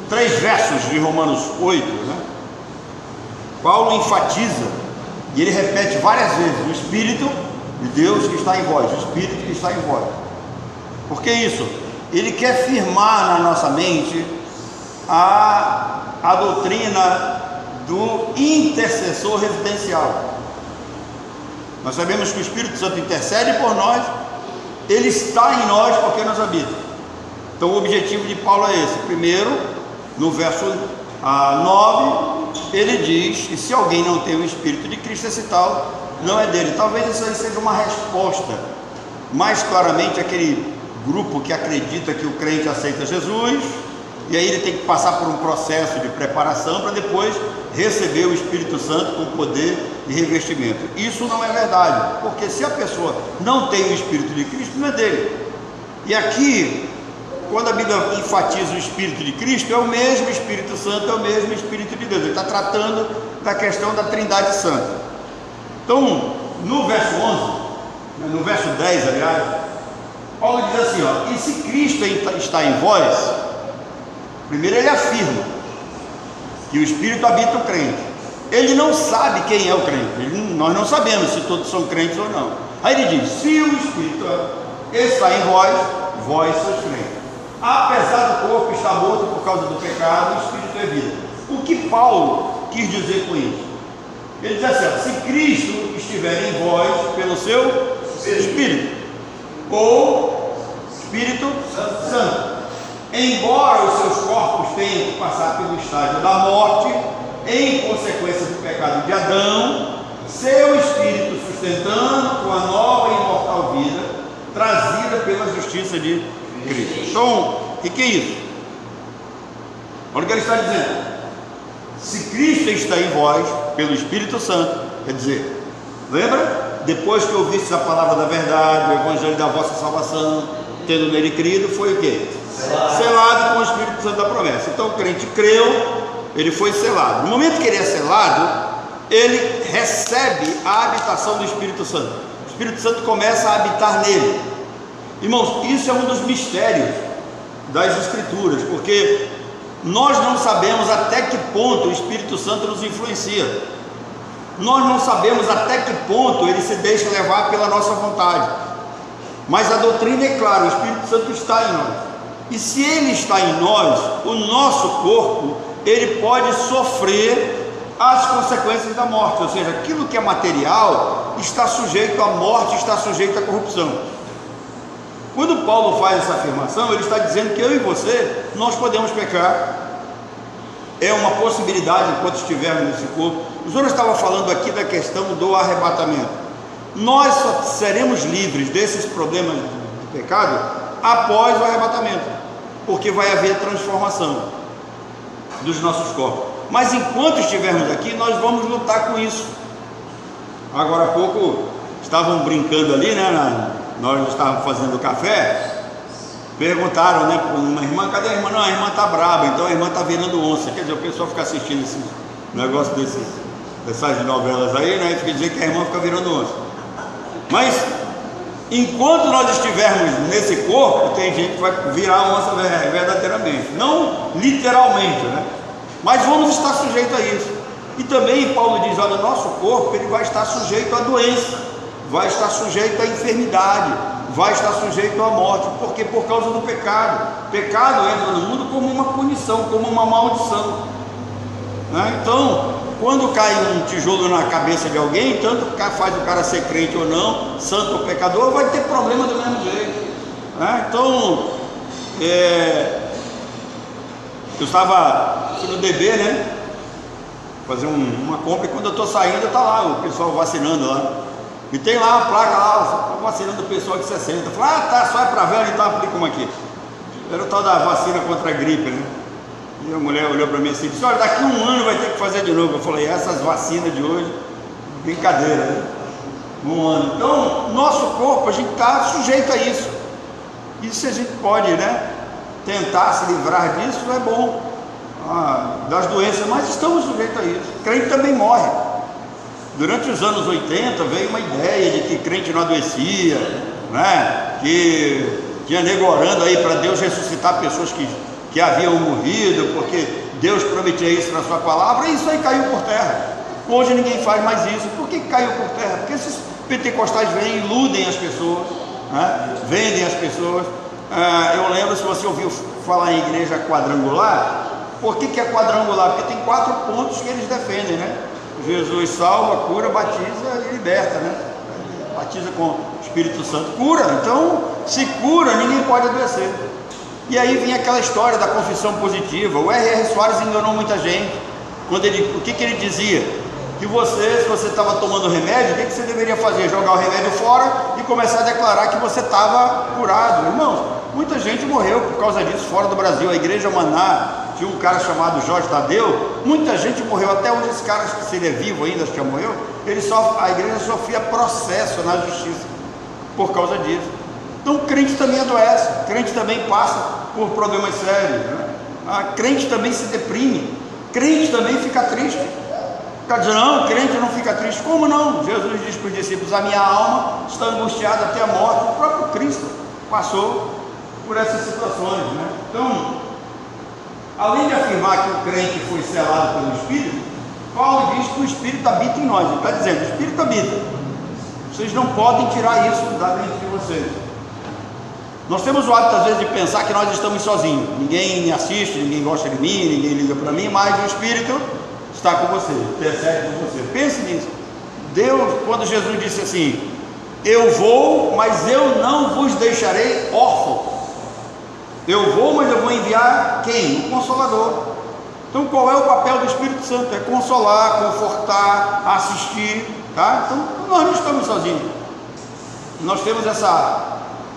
3 versos de Romanos 8, né? Paulo enfatiza, e ele repete várias vezes: o Espírito de Deus que está em vós, o Espírito que está em vós. Por que isso? Ele quer firmar na nossa mente a doutrina do intercessor residencial. Nós sabemos que o Espírito Santo intercede por nós, ele está em nós porque nos habita. Então o objetivo de Paulo é esse. Primeiro, no verso 9, ele diz que se alguém não tem o Espírito de Cristo, esse tal não é dele. Talvez isso aí seja uma resposta mais claramente àquele grupo que acredita que o crente aceita Jesus, e aí ele tem que passar por um processo de preparação para depois receber o Espírito Santo com poder e revestimento. Isso não é verdade, porque se a pessoa não tem o Espírito de Cristo, não é dele. E aqui, quando a Bíblia enfatiza o Espírito de Cristo, é o mesmo Espírito Santo, é o mesmo Espírito de Deus. Ele está tratando da questão da Trindade Santa. Então, no verso 11, no verso 10, aliás, Paulo diz assim, ó: e se Cristo está em vós, primeiro ele afirma que o Espírito habita o crente. Ele não sabe quem é o crente, nós não sabemos se todos são crentes ou não. Aí ele diz: se o Espírito está em vós, vós sois crentes. Apesar do corpo estar morto por causa do pecado, o Espírito é vida. O que Paulo quis dizer com isso? Ele diz assim, ó: se Cristo estiver em vós pelo seu Espírito, ou Espírito Santo, embora os seus corpos tenham que passar pelo estágio da morte, em consequência do pecado de Adão, seu Espírito sustentando com a nova e imortal vida, trazida pela justiça de Cristo. Então, o que é isso? Olha o que ele está dizendo: se Cristo está em vós pelo Espírito Santo, quer dizer, lembra? Depois que ouviste a palavra da verdade, o evangelho da vossa salvação, tendo nele crido, foi o quê? Selado com o Espírito Santo da promessa. Então o crente creu, ele foi selado. No momento que ele é selado, ele recebe a habitação do Espírito Santo. O Espírito Santo começa a habitar nele. Irmãos, isso é um dos mistérios das Escrituras, porque nós não sabemos até que ponto o Espírito Santo nos influencia. Nós não sabemos até que ponto ele se deixa levar pela nossa vontade. Mas a doutrina é clara: o Espírito Santo está em nós. E se ele está em nós, o nosso corpo, ele pode sofrer as consequências da morte. Ou seja, aquilo que é material está sujeito à morte, está sujeito à corrupção. Quando Paulo faz essa afirmação, ele está dizendo que eu e você, nós podemos pecar. É uma possibilidade enquanto estivermos nesse corpo. O senhor estava falando aqui da questão do arrebatamento. Nós só seremos livres desses problemas de pecado após o arrebatamento, porque vai haver transformação dos nossos corpos. Mas enquanto estivermos aqui, nós vamos lutar com isso. Agora há pouco estavam brincando ali, né? Nós estávamos fazendo café. Perguntaram, né, para uma irmã: cadê a irmã? Não, a irmã está braba, então a irmã está virando onça. Quer dizer, o pessoal fica assistindo esse negócio dessas novelas aí, né, e fica dizendo que a irmã fica virando onça. Mas enquanto nós estivermos nesse corpo, tem gente que vai virar onça verdadeiramente, não literalmente, né? Mas vamos estar sujeitos a isso. E também Paulo diz: olha, o nosso corpo, ele vai estar sujeito à doença, vai estar sujeito à enfermidade, vai estar sujeito à morte, porque por causa do pecado. O pecado entra no mundo como uma punição, como uma maldição, né? Então, quando cai um tijolo na cabeça de alguém, tanto faz o cara ser crente ou não, santo ou pecador, vai ter problema do mesmo jeito, né? Então, eu fui no DB, né, fazer uma compra, e quando eu estou saindo, está lá o pessoal vacinando lá. E tem lá a placa lá, vacinando o pessoal de 60. Eu falei: ah, tá, só é para velho, então aplica uma aqui. Era o tal da vacina contra a gripe, né? E a mulher olhou para mim assim e disse: olha, daqui um ano vai ter que fazer de novo. Eu falei: essas vacinas de hoje, brincadeira, né? Um ano. Então, nosso corpo, a gente está sujeito a isso. E se a gente pode, né, tentar se livrar disso, é bom. Das doenças, mas estamos sujeitos a isso. O crente também morre. Durante os anos 80 veio uma ideia de que crente não adoecia, né? Que tinha nego orando aí para Deus ressuscitar pessoas que que haviam morrido, porque Deus prometia isso na sua palavra, e isso aí caiu por terra. Hoje ninguém faz mais isso. Por que caiu por terra? Porque esses pentecostais vêm, iludem as pessoas, né? Vendem as pessoas. Eu lembro, se você ouviu falar em igreja quadrangular, por que é quadrangular? Porque tem 4 pontos que eles defendem, né? Jesus salva, cura, batiza e liberta, né? Batiza com o Espírito Santo, cura. Então, se cura, ninguém pode adoecer. E aí vem aquela história da confissão positiva. O R.R. Soares enganou muita gente. Quando o que ele dizia? Que você, se você estava tomando remédio, o que você deveria fazer? Jogar o remédio fora e começar a declarar que você estava curado. Irmãos, muita gente morreu por causa disso fora do Brasil. A igreja Maná, tinha um cara chamado Jorge Tadeu, muita gente morreu. Até hoje esse cara, se ele é vivo ainda, acho que já morreu, a igreja sofria processo na justiça por causa disso. Então crente também adoece, crente também passa por problemas sérios, né? Crente também se deprime, crente também fica triste. Está dizendo, não, crente não fica triste. Como não? Jesus diz para os discípulos, a minha alma está angustiada até a morte. O próprio Cristo passou por essas situações, né? Então, além de afirmar que o crente foi selado pelo Espírito, Paulo diz que o Espírito habita em nós. Ele está dizendo, o Espírito habita. Vocês não podem tirar isso da mente de vocês. Nós temos o hábito às vezes de pensar que nós estamos sozinhos. Ninguém me assiste, ninguém gosta de mim, ninguém liga para mim, mas o Espírito está com você, intercede com você. Pense nisso. Deus, quando Jesus disse assim, eu vou, mas eu não vos deixarei órfãos. Eu vou, mas eu vou enviar quem? O Consolador. Então qual é o papel do Espírito Santo? É consolar, confortar, assistir, tá? Então nós não estamos sozinhos. Nós temos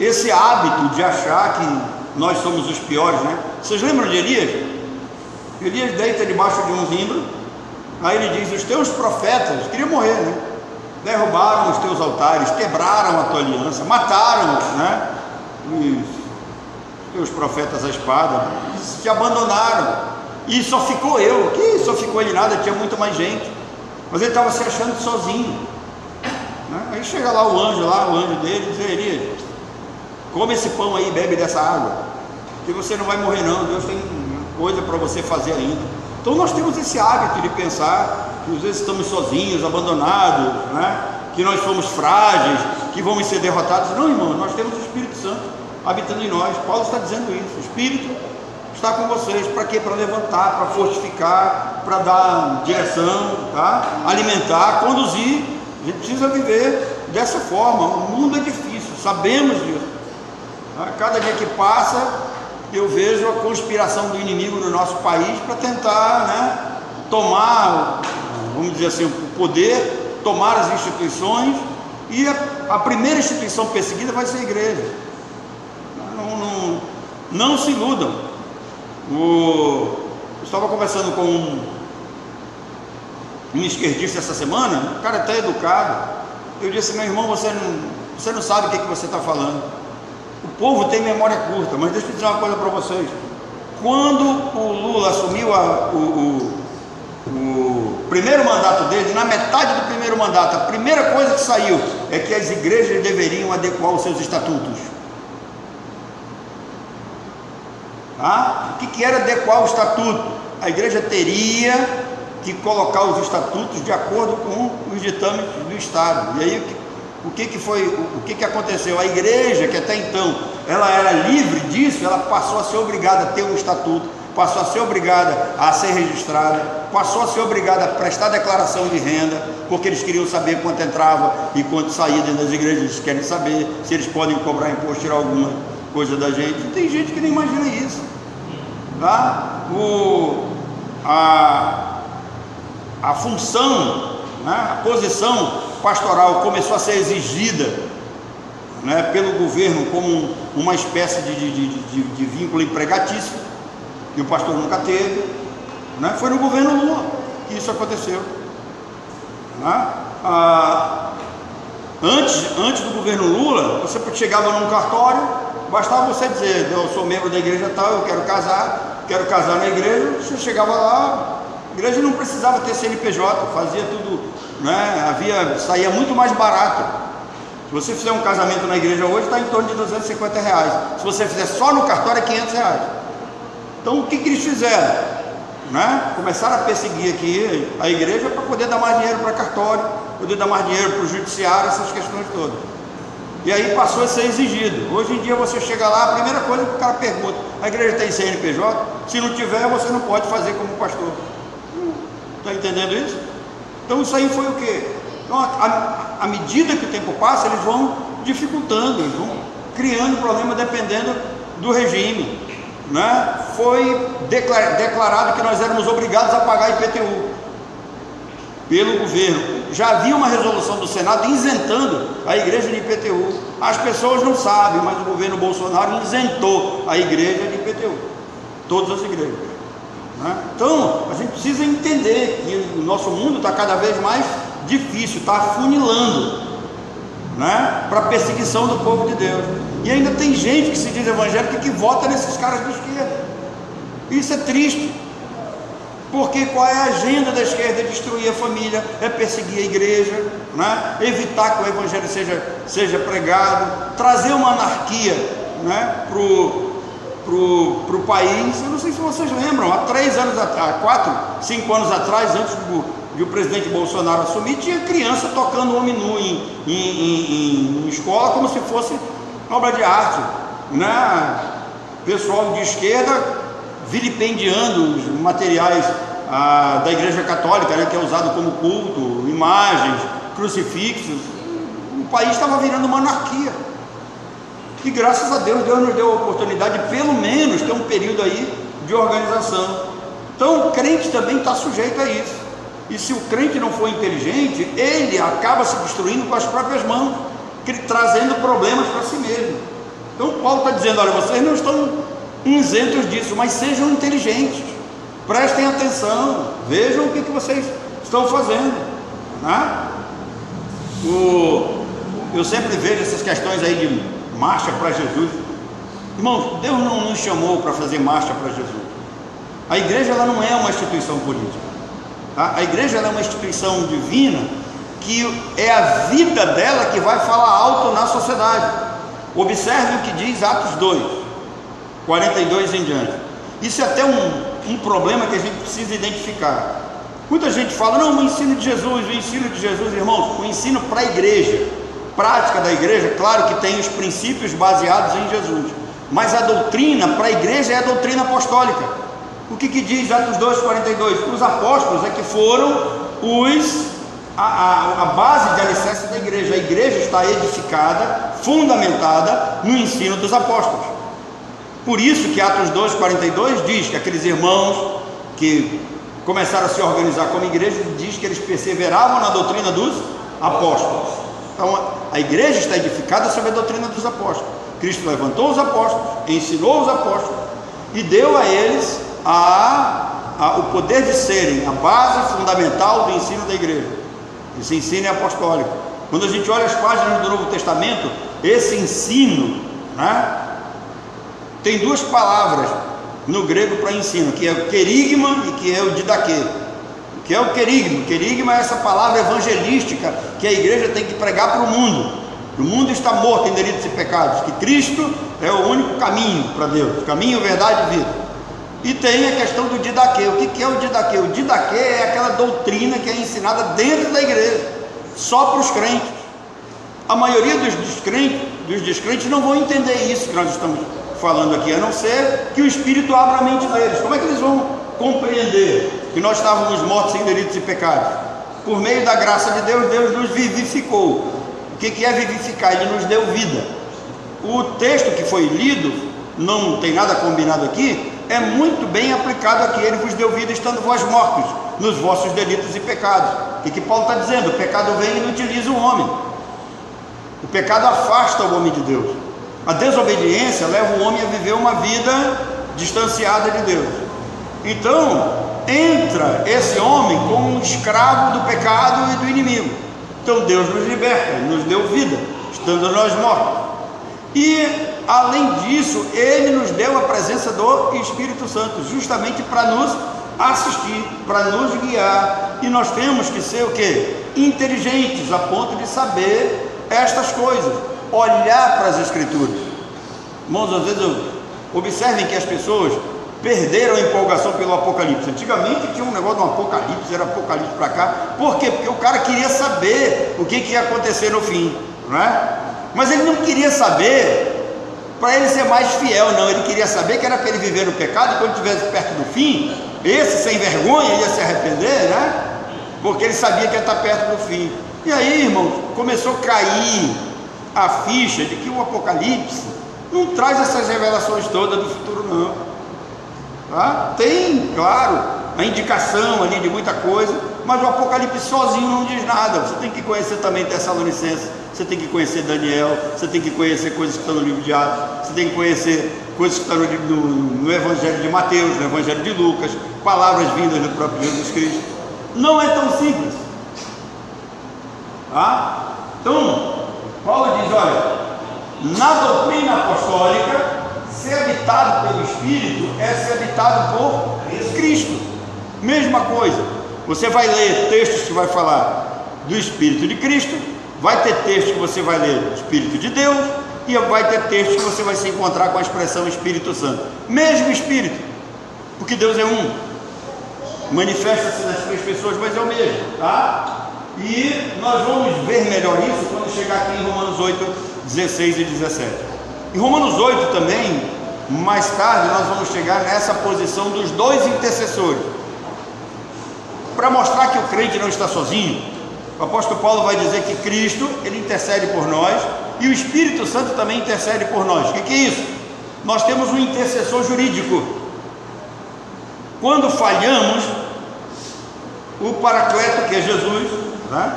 esse hábito de achar que nós somos os piores, né? Vocês lembram de Elias? Elias deita debaixo de um zimbro. Aí ele diz, os teus profetas queriam morrer, né? Derrubaram os teus altares, quebraram a tua aliança, mataram, né? Os teus profetas à espada, te abandonaram, e só ficou eu. Que só ficou ele nada, tinha muito mais gente, mas ele estava se achando sozinho, né? Aí chega lá o anjo dele, diz, Elias, come esse pão aí, bebe dessa água, que você não vai morrer não, Deus tem coisa para você fazer ainda. Então nós temos esse hábito de pensar que às vezes estamos sozinhos, abandonados, né? Que nós somos frágeis, que vamos ser derrotados. Não, irmão, nós temos o Espírito Santo habitando em nós. Paulo está dizendo isso, o Espírito está com vocês. Para quê? Para levantar, para fortificar, para dar direção, tá? Alimentar, conduzir. A gente precisa viver dessa forma. O mundo é difícil, sabemos disso, tá? Cada dia que passa eu vejo a conspiração do inimigo no nosso país para tentar, né, tomar, vamos dizer assim, o poder, tomar as instituições, e a primeira instituição perseguida vai ser a igreja. Não se iludam. Eu estava conversando com um esquerdista essa semana, um cara até educado. Eu disse, meu irmão, você não sabe o que você está falando. O povo tem memória curta, mas deixa eu dizer uma coisa para vocês. Quando o Lula assumiu o primeiro mandato dele, na metade do primeiro mandato, a primeira coisa que saiu é que as igrejas deveriam adequar os seus estatutos. Tá? O que era adequar o estatuto? A igreja teria que colocar os estatutos de acordo com os ditames do Estado. E aí o que aconteceu? A igreja, que até então ela era livre disso, ela passou a ser obrigada a ter um estatuto, passou a ser obrigada a ser registrada, passou a ser obrigada a prestar declaração de renda, porque eles queriam saber quanto entrava e quanto saía dentro das igrejas. Eles querem saber se eles podem cobrar imposto, tirar alguma coisa da gente. E tem gente que nem imagina isso, tá? A função, né, a posição pastoral começou a ser exigida, né, pelo governo como uma espécie de vínculo empregatício, que o pastor nunca teve, né? Foi no governo Lula que isso aconteceu, né? Antes do governo Lula, você chegava num cartório, bastava você dizer, eu sou membro da igreja tal, eu quero casar na igreja. Você chegava lá, a igreja não precisava ter CNPJ, fazia tudo, né? Saía muito mais barato. Se você fizer um casamento na igreja hoje, está em torno de R$250. Se você fizer só no cartório, é R$500. Então o que eles fizeram? Né? Começaram a perseguir aqui a igreja para poder dar mais dinheiro para cartório, poder dar mais dinheiro para o judiciário, essas questões todas. E aí passou a ser exigido. Hoje em dia você chega lá, a primeira coisa que o cara pergunta: a igreja tem CNPJ? Se não tiver, você não pode fazer como pastor. Está entendendo isso? Então isso aí foi o quê? Então, à medida que o tempo passa, eles vão dificultando, eles vão criando problema dependendo do regime, né? Foi declarado que nós éramos obrigados a pagar IPTU pelo governo. Já havia uma resolução do Senado isentando a igreja de IPTU. As pessoas não sabem, mas o governo Bolsonaro isentou a igreja de IPTU, todas as igrejas, né? Então a gente precisa entender que o nosso mundo está cada vez mais difícil, está afunilando, né, para a perseguição do povo de Deus. E ainda tem gente que se diz evangélica que vota nesses caras de esquerda. Isso é triste, porque qual é a agenda da esquerda? É destruir a família, é perseguir a igreja, né? Evitar que o evangelho seja pregado, trazer uma anarquia, né, pro país. Eu não sei se vocês lembram, há 4, 5 anos atrás, antes de o presidente Bolsonaro assumir, tinha criança tocando homem nu em escola como se fosse obra de arte, né? Pessoal de esquerda vilipendiando os materiais da igreja católica, né, que é usado como culto, imagens, crucifixos. O país estava virando uma anarquia. E graças a Deus, Deus nos deu a oportunidade de pelo menos ter um período aí de organização. Então o crente também está sujeito a isso. E se o crente não for inteligente, ele acaba se destruindo com as próprias mãos, trazendo problemas para si mesmo. Então Paulo está dizendo: olha, vocês não estão isentos disso, mas sejam inteligentes, prestem atenção, vejam o que vocês estão fazendo, né? Eu sempre vejo essas questões aí de marcha para Jesus. Irmãos, Deus não nos chamou para fazer marcha para Jesus. A igreja ela não é uma instituição política, tá? A igreja ela é uma instituição divina, que é a vida dela que vai falar alto na sociedade. Observe o que diz Atos 2, 42 em diante. Isso é até um problema que a gente precisa identificar. Muita gente fala: não, o ensino de Jesus, irmãos, o ensino para a igreja, prática da igreja, claro que tem os princípios baseados em Jesus, mas a doutrina para a igreja é a doutrina apostólica. O que diz Atos 2, 42? Os apóstolos é que foram a base de alicerce da igreja. A igreja está edificada, fundamentada no ensino dos apóstolos. Por isso que Atos 2, 42 diz que aqueles irmãos que começaram a se organizar como igreja, diz que eles perseveravam na doutrina dos apóstolos. Então a igreja está edificada sobre a doutrina dos apóstolos. Cristo levantou os apóstolos, ensinou os apóstolos e deu a eles o poder de serem a base fundamental do ensino da igreja. Esse ensino é apostólico. Quando a gente olha as páginas do Novo Testamento, esse ensino, né, tem duas palavras no grego para ensino, que é o querigma e que é o didaquê. O que é o querigma? Querigma é essa palavra evangelística que a igreja tem que pregar para o mundo. O mundo está morto em delitos e pecados, que Cristo é o único caminho para Deus, caminho, verdade e vida. E tem a questão do didaquê. O que é o didaquê? O didaquê é aquela doutrina que é ensinada dentro da igreja, só para os crentes. A maioria dos descrentes não vão entender isso que nós estamos falando aqui, a não ser que o Espírito abra a mente deles. Como é que eles vão compreender que nós estávamos mortos em delitos e pecados? Por meio da graça de Deus, Deus nos vivificou. O que é vivificar? Ele nos deu vida. O texto que foi lido, não tem nada combinado aqui, é muito bem aplicado aqui. Ele vos deu vida estando vós mortos nos vossos delitos e pecados. O que Paulo está dizendo? O pecado vem e inutiliza o homem. O pecado afasta o homem de Deus. A desobediência leva o homem a viver uma vida distanciada de Deus. Então entra esse homem como um escravo do pecado e do inimigo. Então Deus nos liberta, nos deu vida, estando nós mortos. E além disso, Ele nos deu a presença do Espírito Santo, justamente para nos assistir, para nos guiar. E nós temos que ser o quê? Inteligentes, a ponto de saber estas coisas, olhar para as Escrituras. Irmãos, às vezes observem que as pessoas perderam a empolgação pelo Apocalipse. Antigamente tinha um negócio do Apocalipse, era Apocalipse para cá. Por quê? Porque o cara queria saber o que ia acontecer no fim, não é? Mas ele não queria saber para ele ser mais fiel, não. Ele queria saber que era para ele viver no pecado, e quando estivesse perto do fim, esse sem vergonha ia se arrepender, né? Porque ele sabia que ia estar perto do fim. E aí, irmãos, começou a cair a ficha de que o Apocalipse não traz essas revelações todas do futuro, não. Tá? Tem, claro, a indicação ali de muita coisa, mas o Apocalipse sozinho não diz nada. Você tem que conhecer também Tessalonicenses, você tem que conhecer Daniel, você tem que conhecer coisas que estão no livro de Atos, você tem que conhecer coisas que estão no Evangelho de Mateus, no Evangelho de Lucas, palavras vindas do próprio Jesus Cristo. Não é tão simples. Tá? Então, Paulo diz, olha, na doutrina apostólica, ser habitado pelo Espírito é ser habitado por Cristo. Mesma coisa, você vai ler textos que vai falar do Espírito de Cristo, vai ter textos que você vai ler do Espírito de Deus, e vai ter textos que você vai se encontrar com a expressão Espírito Santo. Mesmo Espírito, porque Deus é um, manifesta-se nas três pessoas, mas é o mesmo, tá? E nós vamos ver melhor isso quando chegar aqui em Romanos 8, 16 e 17. Em Romanos 8 também, mais tarde, nós vamos chegar nessa posição dos dois intercessores, para mostrar que o crente não está sozinho. O apóstolo Paulo vai dizer que Cristo, ele intercede por nós, e o Espírito Santo também intercede por nós. O que é isso? Nós temos um intercessor jurídico. Quando falhamos, o Paracleto, que é Jesus, né?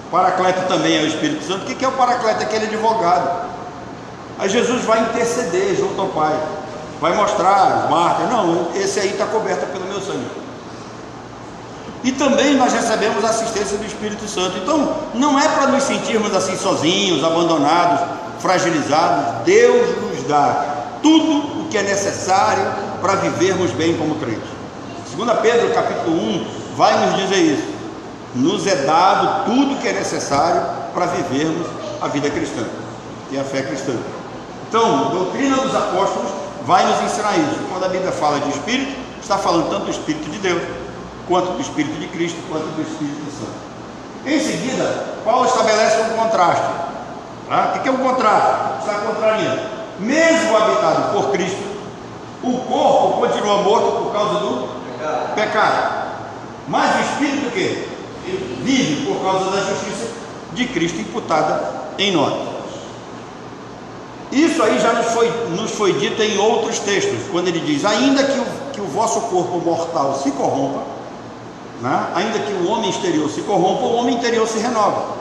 Paracleto também é o Espírito Santo. O que é o Paracleto? Aquele advogado. Aí Jesus vai interceder junto ao Pai, vai mostrar, Marta, não, esse aí está coberto pelo meu sangue. E também nós recebemos a assistência do Espírito Santo. Então não é para nos sentirmos assim sozinhos, abandonados, fragilizados. Deus nos dá tudo o que é necessário para vivermos bem como crentes. 2 Pedro capítulo 1 vai nos dizer isso. Nos é dado tudo o que é necessário para vivermos a vida cristã e a fé cristã. Então, a doutrina dos apóstolos vai nos ensinar isso. Quando a Bíblia fala de Espírito, está falando tanto do Espírito de Deus, quanto do Espírito de Cristo, quanto do Espírito Santo. Em seguida, Paulo estabelece um contraste. Tá? O que é um contraste? Está contrariando. Mesmo habitado por Cristo, o corpo continua morto por causa do pecado. Mas o Espírito o quê? Vive por causa da justiça de Cristo imputada em nós. Isso aí já nos foi dito em outros textos, quando ele diz, ainda que o vosso corpo mortal se corrompa, né? Ainda que o homem exterior se corrompa, o homem interior se renova.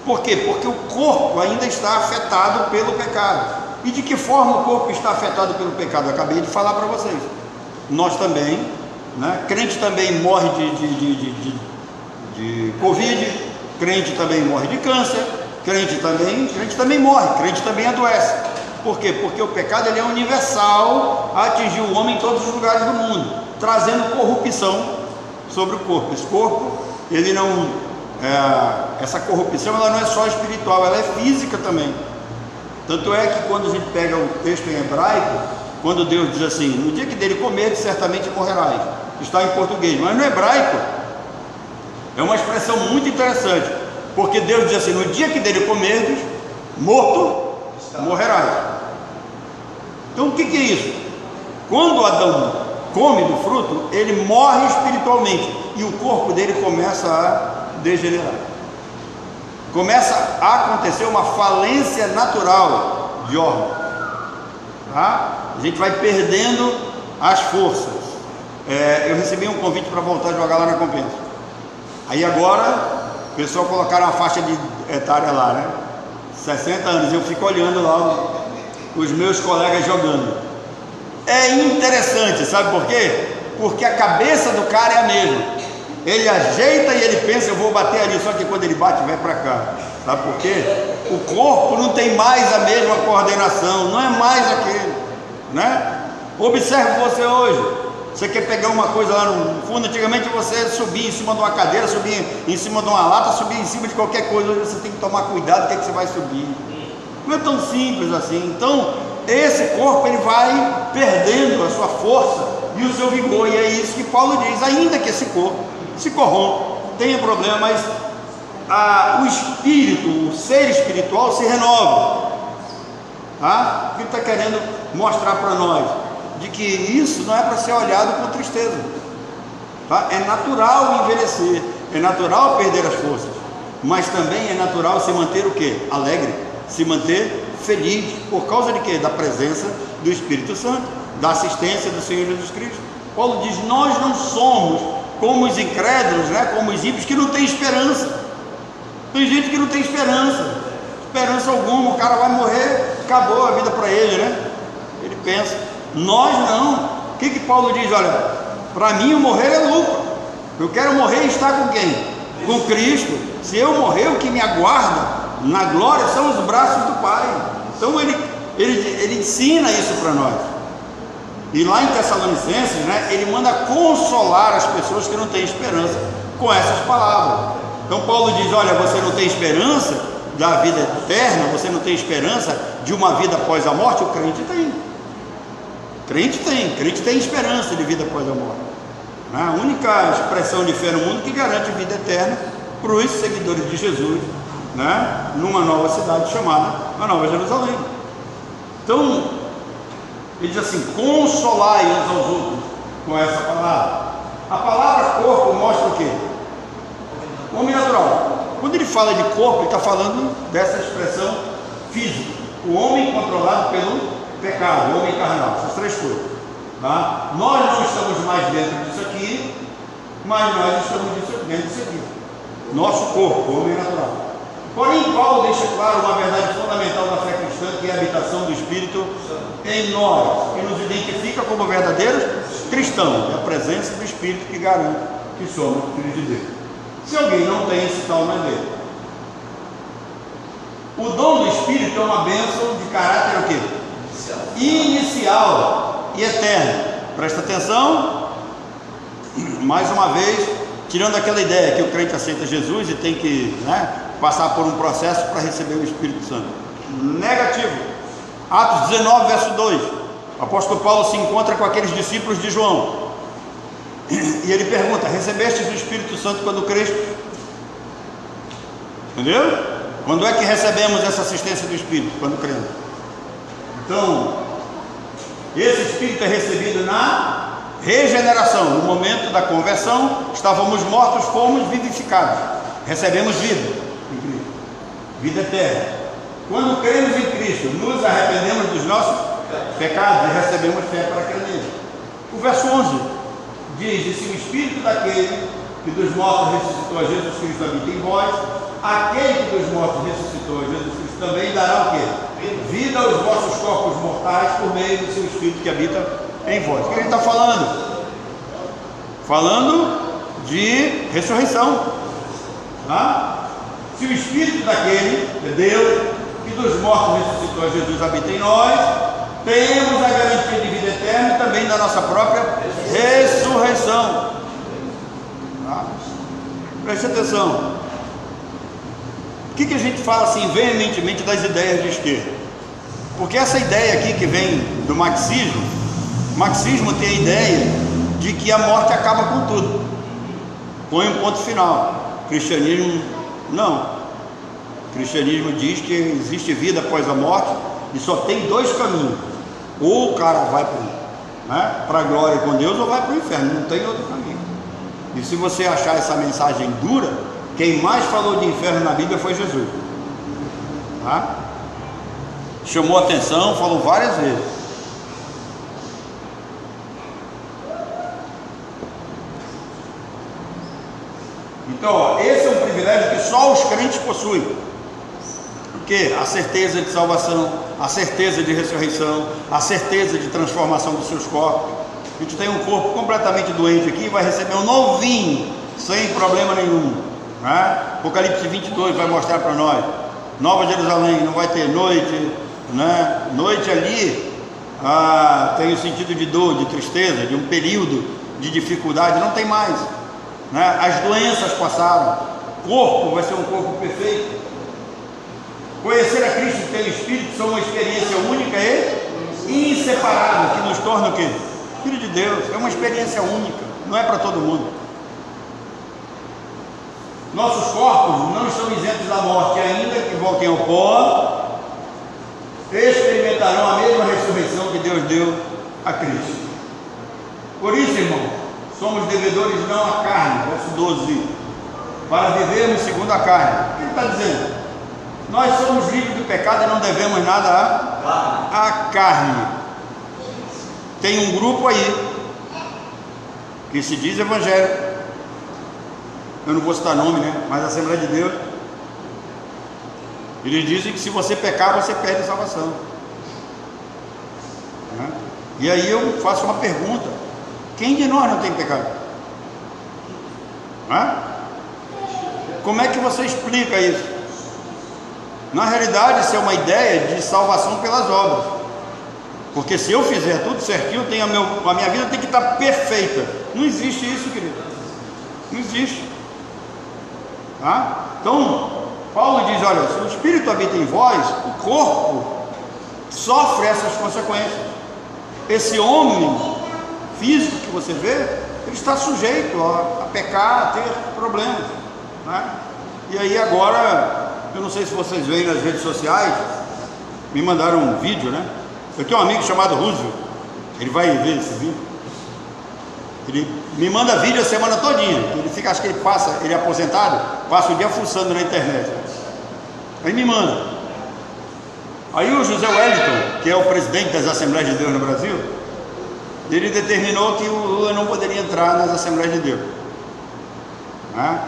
Por quê? Porque o corpo ainda está afetado pelo pecado. E de que forma o corpo está afetado pelo pecado? Eu acabei de falar para vocês. Nós também, né? Crente também morre de Covid, crente também morre de câncer, crente também morre, crente também adoece. Por quê? Porque o pecado ele é universal, atingiu o homem em todos os lugares do mundo, trazendo corrupção sobre o corpo. Esse corpo, ele não, essa corrupção ela não é só espiritual, ela é física também. Tanto é que quando a gente pega o texto em hebraico, quando Deus diz assim, no dia que dele comer, certamente morrerás, está em português, mas no hebraico é uma expressão muito interessante, porque Deus diz assim, no dia que dele comerdes, morto morrerás. Então o que é isso? Quando Adão come do fruto, ele morre espiritualmente, e o corpo dele começa a degenerar, começa a acontecer uma falência natural de órgãos, tá? A gente vai perdendo as forças. Eu recebi um convite para voltar a jogar lá na Compensa. Aí agora o pessoal colocaram uma faixa de etária lá, né? 60 anos, eu fico olhando lá os meus colegas jogando. É interessante, sabe por quê? Porque a cabeça do cara é a mesma. Ele ajeita e ele pensa, eu vou bater ali, só que quando ele bate, vai para cá. Sabe por quê? O corpo não tem mais a mesma coordenação, não é mais aquele, né? Observe você hoje. Você quer pegar uma coisa lá no fundo, antigamente você subia em cima de uma cadeira, subia em cima de uma lata, subia em cima de qualquer coisa. Hoje você tem que tomar cuidado, o que é que você vai subir. Não é tão simples assim. Então, esse corpo ele vai perdendo a sua força e o seu vigor, e é isso que Paulo diz: ainda que esse corpo se corrompa, tenha problema, mas o espírito, o ser espiritual se renova. O que ele está querendo mostrar para nós? De que isso não é para ser olhado com tristeza, É natural envelhecer, é natural perder as forças, mas também é natural se manter o quê? Alegre, se manter feliz, por causa de quê? Da presença do Espírito Santo, da assistência do Senhor Jesus Cristo. Paulo diz: nós não somos como os incrédulos, como os ímpios que não tem esperança. Tem gente que não tem esperança alguma, o cara vai morrer, acabou a vida para ele, ele pensa. Nós não. O que Paulo diz? Olha, para mim o morrer é lucro, eu quero morrer e estar com quem? Com Cristo. Se eu morrer, o que me aguarda na glória são os braços do Pai. Então ele ensina isso para nós. E lá em Tessalonicenses, ele manda consolar as pessoas que não têm esperança com essas palavras. Então Paulo diz: olha, você não tem esperança da vida eterna, você não tem esperança de uma vida após a morte. O crente tem. Crente tem esperança de vida após a morte. A única expressão de fé no mundo que garante vida eterna para os seguidores de Jesus, numa nova cidade chamada a Nova Jerusalém. Então ele diz assim: consolai uns aos outros com essa palavra. A palavra corpo mostra o quê? O homem natural. Quando ele fala de corpo, ele está falando dessa expressão física, o homem controlado pelo pecado, o homem carnal, essas três coisas. Nós não estamos mais dentro disso aqui, mas nós estamos dentro disso aqui. Nosso corpo, o homem natural. Porém, Paulo deixa claro uma verdade fundamental da fé cristã, que é a habitação do Espírito em nós, que nos identifica como verdadeiros cristãos. É a presença do Espírito que garante que somos filhos de Deus. Se alguém não tem, esse tal não é dele. O dom do Espírito é uma bênção de caráter o quê? Inicial e eterno. Presta atenção, mais uma vez, tirando aquela ideia que o crente aceita Jesus e tem que passar por um processo para receber o Espírito Santo. Negativo. Atos 19, verso 2. O apóstolo Paulo se encontra com aqueles discípulos de João. E ele pergunta: recebestes o Espírito Santo quando creste? Entendeu? Quando é que recebemos essa assistência do Espírito? Quando cremos. Então, esse Espírito é recebido na regeneração. No momento da conversão, estávamos mortos, fomos vivificados. Recebemos vida em Cristo, vida eterna. Quando cremos em Cristo, nos arrependemos dos nossos pecados e recebemos fé para crer nele. O verso 11 diz: e se o Espírito daquele que dos mortos ressuscitou a Jesus Cristo habita em vós, aquele que dos mortos ressuscitou a Jesus Cristo também dará o quê? Vida aos vossos corpos mortais por meio do seu Espírito que habita em vós. O que ele está falando? Falando de ressurreição. Se o Espírito daquele, de Deus, que dos mortos ressuscitou a Jesus habita em nós, temos a garantia de vida eterna e também da nossa própria ressurreição. Preste atenção. O que a gente fala assim veementemente das ideias de esquerda? Porque essa ideia aqui que vem do marxismo, o marxismo tem a ideia de que a morte acaba com tudo, põe um ponto final. O cristianismo não. O cristianismo diz que existe vida após a morte e só tem dois caminhos: ou o cara vai para a glória com Deus, ou vai para o inferno, não tem outro caminho. E se você achar essa mensagem dura, quem mais falou de inferno na Bíblia foi Jesus. Chamou atenção, falou várias vezes. Então, esse é um privilégio que só os crentes possuem. Porque a certeza de salvação, a certeza de ressurreição, a certeza de transformação dos seus corpos. A gente tem um corpo completamente doente aqui, vai receber um novinho, sem problema nenhum. Apocalipse 22 vai mostrar para nós: Nova Jerusalém, não vai ter noite, noite ali tem o sentido de dor, de tristeza, de um período de dificuldade, não tem mais. As doenças passaram, o corpo vai ser um corpo perfeito. Conhecer a Cristo pelo Espírito é uma experiência única e inseparável, que nos torna o quê? Filho de Deus. É uma experiência única, não é para todo mundo. Nossos corpos não estão isentos da morte, ainda que voltem ao pó, experimentarão a mesma ressurreição que Deus deu a Cristo. Por isso, irmão, somos devedores não à carne, verso 12, para vivermos segundo a carne. O que ele está dizendo? Nós somos livres do pecado e não devemos nada à carne. Tem um grupo aí que se diz evangélico, eu não vou citar nome, né? Mas a Assembleia de Deus, eles dizem que se você pecar, você perde a salvação, né? E aí eu faço uma pergunta: quem de nós não tem pecado? Né? Como é que você explica isso? Na realidade, isso é uma ideia de salvação pelas obras, porque se eu fizer tudo certinho, a minha vida tem que estar perfeita. Não existe isso, querido, não existe. Tá? Então, Paulo diz: olha, se o Espírito habita em vós, o corpo sofre essas consequências. Esse homem físico que você vê, ele está sujeito a pecar, a ter problemas, né? E aí agora, eu não sei se vocês veem nas redes sociais, me mandaram um vídeo, né? Eu tenho um amigo chamado Roosevelt, ele vai ver esse vídeo. Ele me manda vídeo a semana todinha. Ele fica, acho que ele é aposentado, passa o dia fuçando na internet. Aí me manda. Aí o José Wellington, que é o presidente das Assembleias de Deus no Brasil, ele determinou que o Lula não poderia entrar nas Assembleias de Deus, né?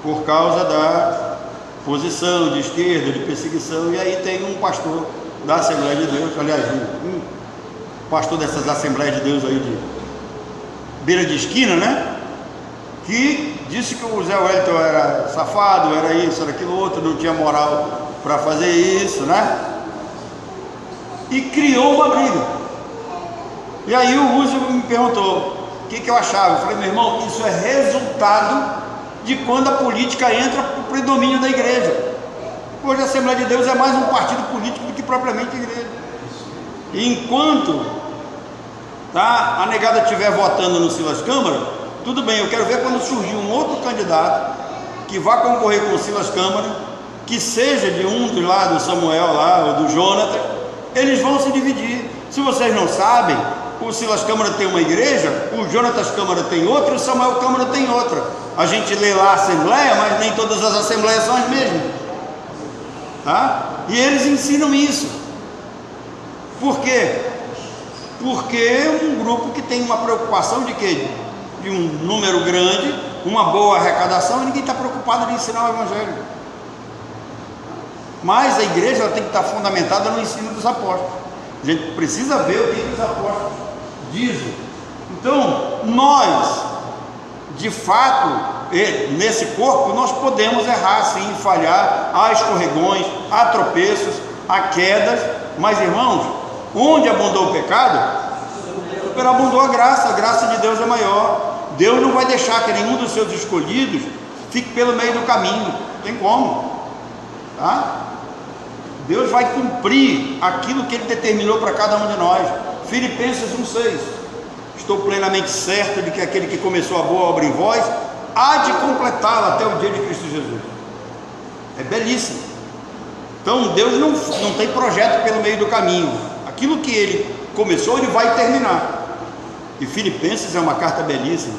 Por causa da posição de esquerda, de perseguição. E aí tem um pastor da Assembleia de Deus, aliás, um pastor dessas Assembleias de Deus aí de beira de esquina, né? Que disse que o Zé Wellington era safado, era isso, era aquilo outro, não tinha moral para fazer isso, né? E criou uma briga. E aí o Roosevelt me perguntou o que eu achava. Eu falei: meu irmão, isso é resultado de quando a política entra para o predomínio da igreja. Hoje a Assembleia de Deus é mais um partido político do que propriamente a igreja. E enquanto a negada estiver votando no Silas Câmara, tudo bem. Eu quero ver quando surgir um outro candidato que vá concorrer com o Silas Câmara, que seja de um dos lá, do Samuel lá, ou do Jonathan, eles vão se dividir. Se vocês não sabem, o Silas Câmara tem uma igreja, o Jonatas Câmara tem outra, o Samuel Câmara tem outra. A gente lê lá a Assembleia, mas nem todas as Assembleias são as mesmas, tá? E eles ensinam isso. Por quê? Porque é um grupo que tem uma preocupação de quê? De um número grande, uma boa arrecadação, e ninguém está preocupado em ensinar o Evangelho. Mas a igreja ela tem que estar fundamentada no ensino dos apóstolos. A gente precisa ver o que os apóstolos dizem. Então, nós, de fato, nesse corpo, nós podemos errar sim, falhar, há escorregões, há tropeços, há quedas, mas irmãos, onde abundou o pecado, superabundou a graça de Deus é maior. Deus não vai deixar que nenhum dos seus escolhidos fique pelo meio do caminho, não tem como, tá? Deus vai cumprir aquilo que Ele determinou para cada um de nós. Filipenses 1,6: estou plenamente certo de que aquele que começou a boa obra em vós há de completá-la até o dia de Cristo Jesus. É belíssimo. Então Deus não tem projeto pelo meio do caminho. Aquilo que Ele começou, Ele vai terminar. E Filipenses é uma carta belíssima,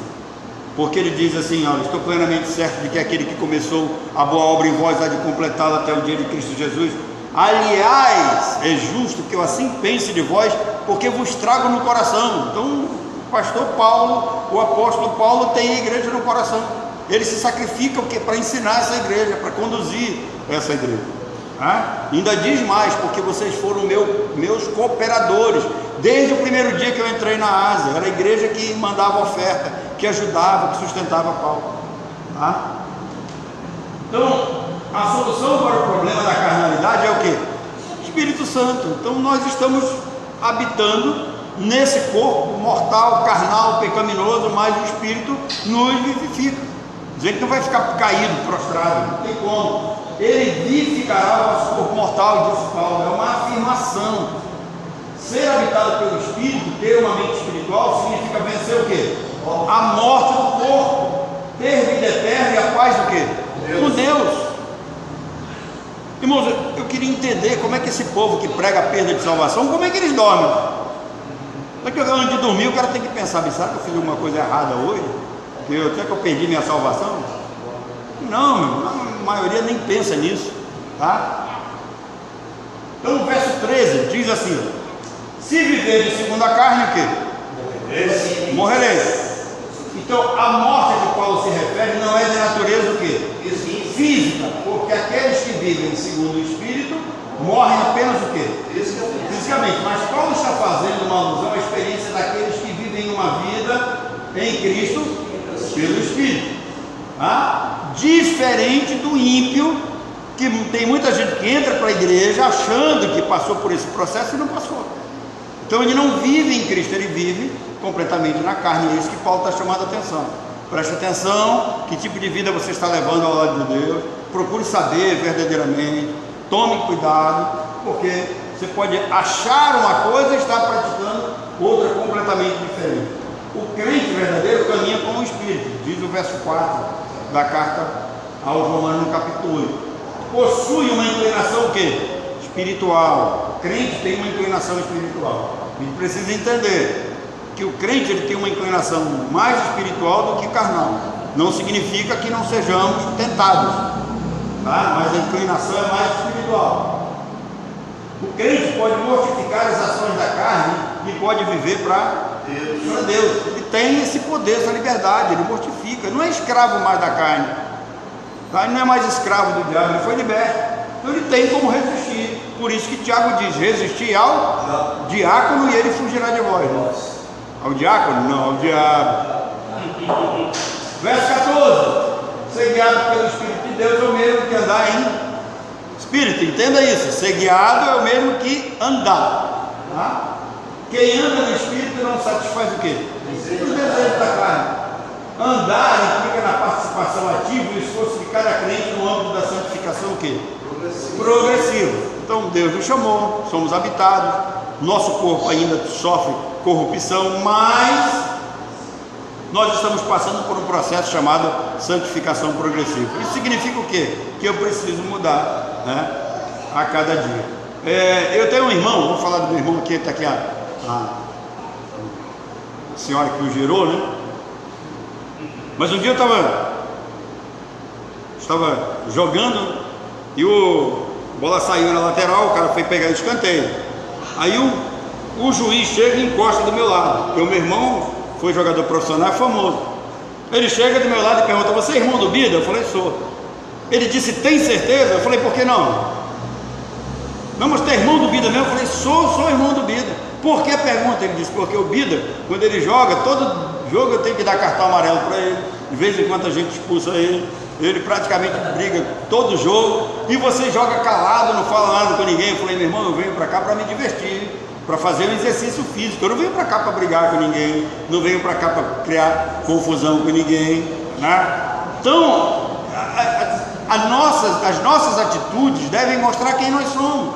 porque ele diz assim: olha, estou plenamente certo de que aquele que começou a boa obra em vós há de completá-la até o dia de Cristo Jesus. Aliás, é justo que eu assim pense de vós, porque vos trago no coração. Então o pastor Paulo, o apóstolo Paulo, tem a igreja no coração. Ele se sacrifica para ensinar essa igreja, para conduzir essa igreja. Ainda diz mais: porque vocês foram meus cooperadores desde o primeiro dia que eu entrei na Ásia. Era a igreja que mandava oferta, que ajudava, que sustentava Paulo, tá? Então a solução para o problema da carnalidade é o que? Espírito Santo. Então nós estamos habitando nesse corpo mortal, carnal, pecaminoso, mas o Espírito nos vivifica. A gente não vai ficar caído, prostrado, não tem como. Ele vivificará o nosso corpo mortal, diz Paulo. É uma afirmação. ser habitado pelo Espírito, ter uma mente espiritual, significa vencer o quê? A morte do corpo, ter vida eterna e a paz do quê? Com Deus. Irmãos, eu queria entender como é que esse povo que prega a perda de salvação, como é que eles dormem? Daqui a pouco, antes de dormir, o cara tem que pensar, será que eu fiz alguma coisa errada hoje? Será que eu perdi minha salvação? Não, meu, a maioria nem pensa nisso, tá? Então o verso 13 diz assim: se viver segundo a carne, o quê? Morrereis. Então a morte a que Paulo se refere não é de natureza o quê? Física, porque aqueles que vivem segundo o Espírito morrem apenas o quê? Fisicamente. Mas Paulo está fazendo uma alusão à experiência daqueles que vivem uma vida em Cristo pelo Espírito, tá? Diferente do ímpio, que tem muita gente que entra para a igreja achando que passou por esse processo e não passou. Então ele não vive em Cristo, ele vive completamente na carne. É isso que Paulo está chamando a atenção. Preste atenção, que tipo de vida você está levando ao lado de Deus. Procure saber verdadeiramente. Tome cuidado, porque você pode achar uma coisa e estar praticando outra completamente diferente. O crente verdadeiro caminha com o Espírito, diz o verso 4 da carta aos Romanos, no capítulo 8. Possui uma inclinação o quê? Espiritual. O crente tem uma inclinação espiritual. A gente precisa entender que o crente ele tem uma inclinação mais espiritual do que carnal. Não significa que não sejamos tentados, tá? Mas a inclinação é mais espiritual. O crente pode mortificar as ações da carne e pode viver para Deus. Ele tem esse poder, essa liberdade, ele mortifica. Não é escravo mais da carne, tá? Ele não é mais escravo do diabo, ele foi liberto. Então ele tem como resistir. Por isso que Tiago diz: resistir ao diácono e ele fugirá de vós. Ao diácono? Não, ao diabo. Verso 14: ser guiado pelo Espírito de Deus é o mesmo que andar em Espírito. Entenda isso: ser guiado é o mesmo que andar, tá? Quem anda no Espírito não satisfaz o quê? Os desejos da carne. Andar implica na participação ativa e o esforço de cada crente no âmbito da santificação o quê? Progressivo. Então Deus nos chamou, somos habitados, nosso corpo ainda sofre corrupção, mas nós estamos passando por um processo chamado santificação progressiva. Isso significa o quê? Que eu preciso mudar, né, a cada dia. Eu tenho um irmão, vou falar do meu irmão aqui, está aqui a senhora que o gerou, né? Mas um dia eu estava jogando e a bola saiu na lateral, o cara foi pegar o escanteio. Aí o juiz chega e encosta do meu lado, porque o meu irmão foi jogador profissional, é famoso. Ele chega do meu lado e pergunta: você é irmão do Bida? Eu falei: sou. Ele disse: tem certeza? Eu falei: por que não? Não, mas tu é irmão do Bida mesmo? Eu falei: sou irmão do Bida. Por que a pergunta? Ele disse: porque o Bida, quando ele joga, todo jogo eu tenho que dar cartão amarelo para ele. De vez em quando a gente expulsa ele. Ele praticamente briga todo jogo. E você joga calado, não fala nada com ninguém. Eu falei: meu irmão, eu venho para cá para me divertir, para fazer um exercício físico. Eu não venho para cá para brigar com ninguém, não venho para cá para criar confusão com ninguém, né? Então as nossas atitudes devem mostrar quem nós somos,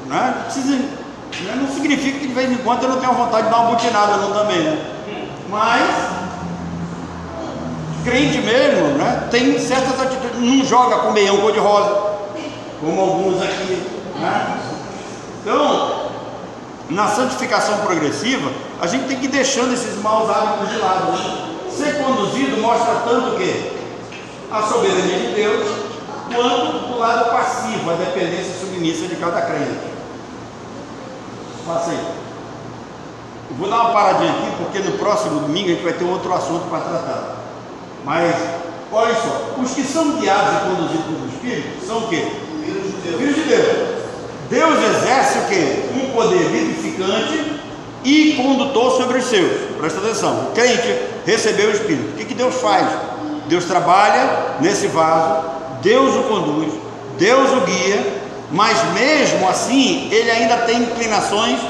né? Não significa que de vez em quando eu não tenho vontade de dar uma butinada não também, né? Mas crente mesmo, né, tem certas atitudes. Não joga com meião cor-de-rosa, como alguns aqui, né? Então, na santificação progressiva, a gente tem que ir deixando esses maus hábitos de lado, né? Ser conduzido mostra tanto que a soberania de Deus, quanto do lado passivo, a dependência submissa de cada crente. Passa aí. Eu vou dar uma paradinha aqui, porque no próximo domingo a gente vai ter um outro assunto para tratar. Mas, olha só, os que são guiados e conduzidos pelo Espírito são o quê? Filhos de Deus. Deus exerce o quê? Um poder vivificante e condutor sobre os seus. Presta atenção, o crente recebeu o Espírito. O que Deus faz? Deus trabalha nesse vaso, Deus o conduz, Deus o guia, mas mesmo assim, ele ainda tem inclinações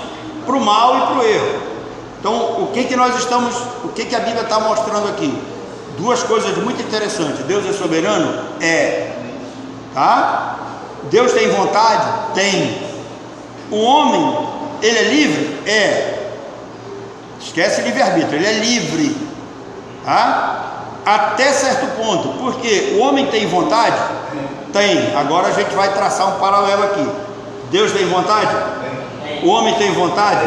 para o mal e para o erro. Então, o que a Bíblia está mostrando aqui? Duas coisas muito interessantes. Deus é soberano? Tá? Deus tem vontade? Tem. O homem Ele é livre? É. Esquece livre-arbítrio, ele é livre, tá? Até certo ponto, porque o homem tem vontade? Tem. Agora a gente vai traçar um paralelo aqui. Deus tem vontade? O homem tem vontade?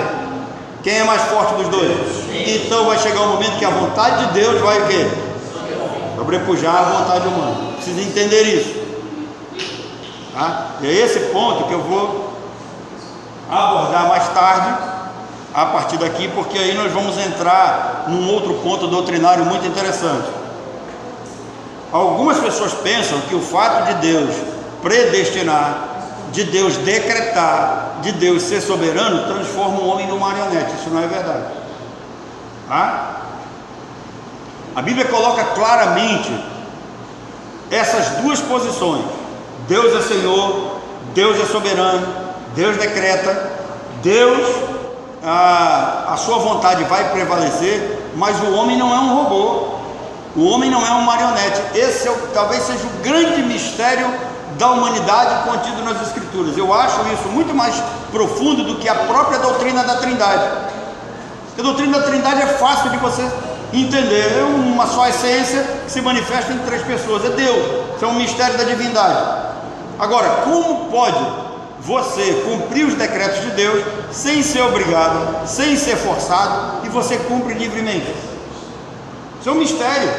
Quem é mais forte dos dois? Então vai chegar um momento que a vontade de Deus vai o quê? Sobrepujar a vontade humana. Precisa entender isso, tá? E é esse ponto que eu vou abordar mais tarde, a partir daqui, porque aí nós vamos entrar num outro ponto doutrinário muito interessante. Algumas pessoas pensam que o fato de Deus predestinar, de Deus decretar, de Deus ser soberano, transforma o homem num marionete. Isso não é verdade, tá? A Bíblia coloca claramente essas duas posições: Deus é Senhor, Deus é soberano, Deus decreta, Deus, a sua vontade vai prevalecer, mas o homem não é um robô, o homem não é um marionete. Esse talvez seja o grande mistério da humanidade contido nas Escrituras. Eu acho isso muito mais profundo do que a própria doutrina da Trindade. A doutrina da Trindade é fácil de você entender, é uma só essência que se manifesta em três pessoas, é Deus, isso é um mistério da divindade. Agora, como pode você cumprir os decretos de Deus sem ser obrigado, sem ser forçado, e você cumpre livremente? Isso é um mistério,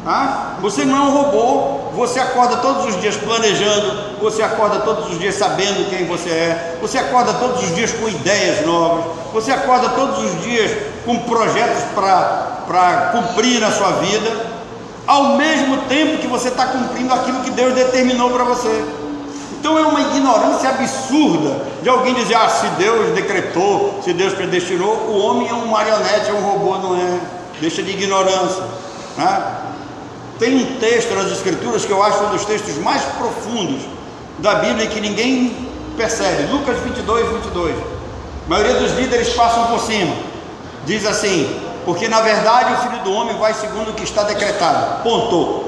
tá? Você não é um robô. Você acorda todos os dias planejando, você acorda todos os dias sabendo quem você é, você acorda todos os dias com ideias novas, você acorda todos os dias com projetos para cumprir na sua vida, ao mesmo tempo que você está cumprindo aquilo que Deus determinou para você. Então é uma ignorância absurda de alguém dizer: ah, se Deus decretou, se Deus predestinou, o homem é um marionete, é um robô. Não é. Deixa de ignorância, né? Tem um texto nas Escrituras que eu acho um dos textos mais profundos da Bíblia e que ninguém percebe. Lucas 22:22. A maioria dos líderes passam por cima. Diz assim: porque na verdade o Filho do Homem vai segundo o que está decretado. Ponto.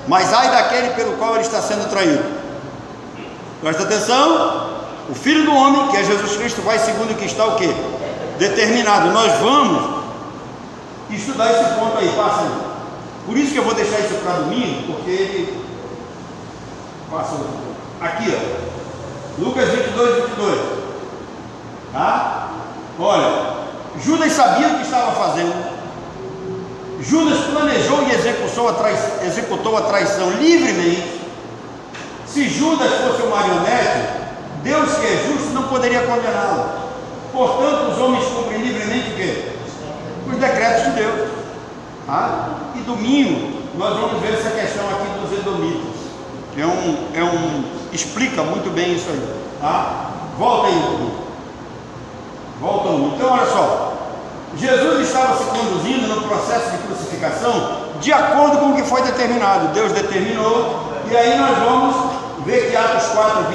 Mas ai daquele pelo qual ele está sendo traído. Presta atenção. O Filho do Homem, que é Jesus Cristo, vai segundo o que está o quê? Determinado. Nós vamos estudar esse ponto aí. Passa aí. Por isso que eu vou deixar isso para domingo, porque ele passa aqui, ó. Lucas 22:22. Tá? Olha, Judas sabia o que estava fazendo. Judas planejou e executou a traição livremente. Se Judas fosse um marionete, Deus, que é justo, não poderia condená-lo. Portanto, os homens cumprem livremente o quê? Os decretos de Deus. Tá? E domingo nós vamos ver essa questão aqui dos edomitas. Explica muito bem isso aí. Tá? Volta aí. Volta um. Então olha só. Jesus estava se conduzindo no processo de crucificação de acordo com o que foi determinado. Deus determinou. E aí nós vamos ver que Atos 4:20